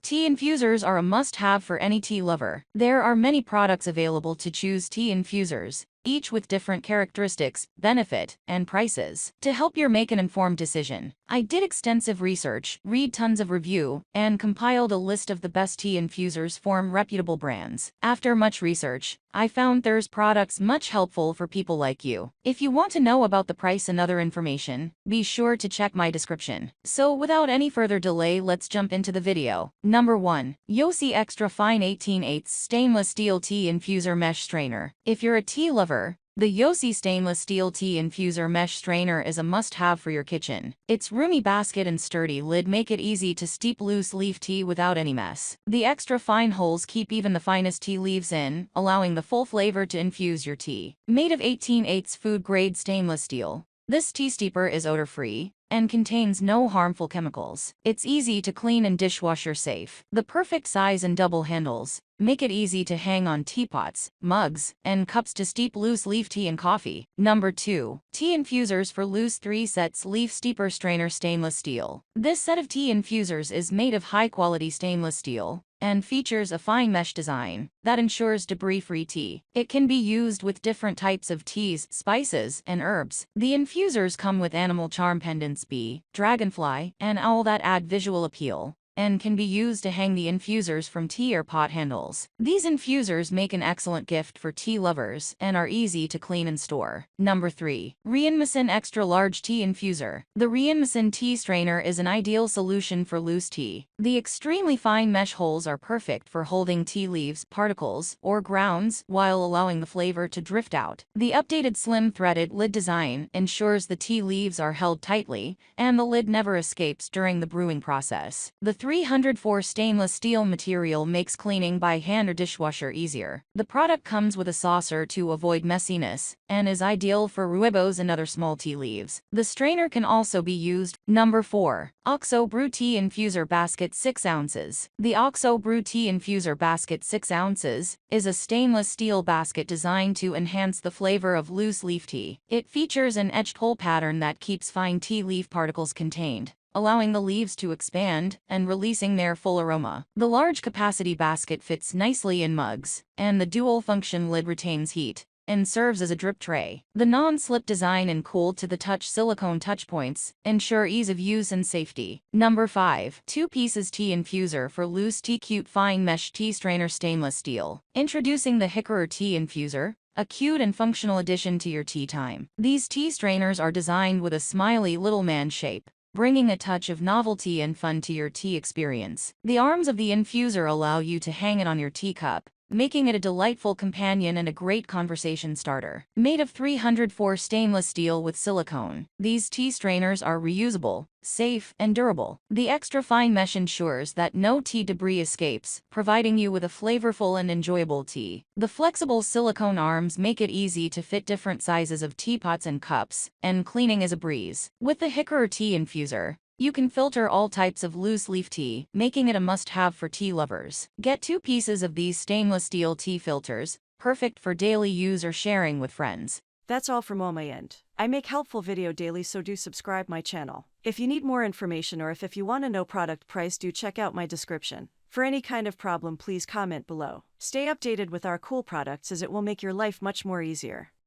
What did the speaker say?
Tea infusers are a must-have for any tea lover. There are many products available to choose tea infusers, each with different characteristics, benefit, and prices. To help you make an informed decision, I did extensive research, read tons of review, and compiled a list of the best tea infusers from reputable brands. After much research, I found there's products much helpful for people like you. If you want to know about the price and other information, be sure to check my description. So without any further delay, let's jump into the video. Number 1. Yossi Extra Fine 18/8 Stainless Steel Tea Infuser Mesh Strainer. If you're a tea lover, the Yossi Stainless Steel Tea Infuser Mesh Strainer is a must-have for your kitchen. Its roomy basket and sturdy lid make it easy to steep loose leaf tea without any mess. The extra fine holes keep even the finest tea leaves in, allowing the full flavor to infuse your tea. Made of 18/8 food-grade stainless steel, this tea steeper is odor-free and contains no harmful chemicals. It's easy to clean and dishwasher safe. The perfect size and double handles make it easy to hang on teapots, mugs, and cups to steep loose leaf tea and coffee. Number 2. Tea infusers for loose 3 sets leaf steeper strainer stainless steel. This set of tea infusers is made of high-quality stainless steel and features a fine mesh design that ensures debris-free tea. It can be used with different types of teas, spices, and herbs. The infusers come with animal charm pendants, bee, dragonfly, and owl that add visual appeal, and can be used to hang the infusers from tea or pot handles. These infusers make an excellent gift for tea lovers and are easy to clean and store. Number 3. Rienmacin Extra Large Tea Infuser. The Rienmacin tea strainer is an ideal solution for loose tea. The extremely fine mesh holes are perfect for holding tea leaves, particles, or grounds while allowing the flavor to drift out. The updated slim threaded lid design ensures the tea leaves are held tightly and the lid never escapes during the brewing process. The 304 stainless steel material makes cleaning by hand or dishwasher easier. The product comes with a saucer to avoid messiness and is ideal for rooibos and other small tea leaves. The strainer can also be used. Number 4. OXO Brew Tea Infuser Basket 6 ounces. The OXO Brew Tea Infuser Basket 6 ounces is a stainless steel basket designed to enhance the flavor of loose leaf tea. It features an etched hole pattern that keeps fine tea leaf particles contained, allowing the leaves to expand and releasing their full aroma. The large capacity basket fits nicely in mugs, and the dual-function lid retains heat and serves as a drip tray. The non-slip design and cool-to-the-touch silicone touchpoints ensure ease of use and safety. Number 5. 2 pieces tea infuser for loose tea cute fine mesh tea strainer stainless steel. Introducing the Hickory Tea Infuser, a cute and functional addition to your tea time. These tea strainers are designed with a smiley little man shape, bringing a touch of novelty and fun to your tea experience. The arms of the infuser allow you to hang it on your teacup, making it a delightful companion and a great conversation starter. Made of 304 stainless steel with silicone, these tea strainers are reusable, safe, and durable. The extra fine mesh ensures that no tea debris escapes, providing you with a flavorful and enjoyable tea. The flexible silicone arms make it easy to fit different sizes of teapots and cups, and cleaning is a breeze. With the Hickory Tea Infuser, you can filter all types of loose leaf tea, making it a must-have for tea lovers. Get 2 pieces of these stainless steel tea filters, perfect for daily use or sharing with friends. That's all from my end. I make helpful video daily, so do subscribe my channel. If you need more information or if you want to know product price, do check out my description. For any kind of problem, please comment below. Stay updated with our cool products as it will make your life much more easier.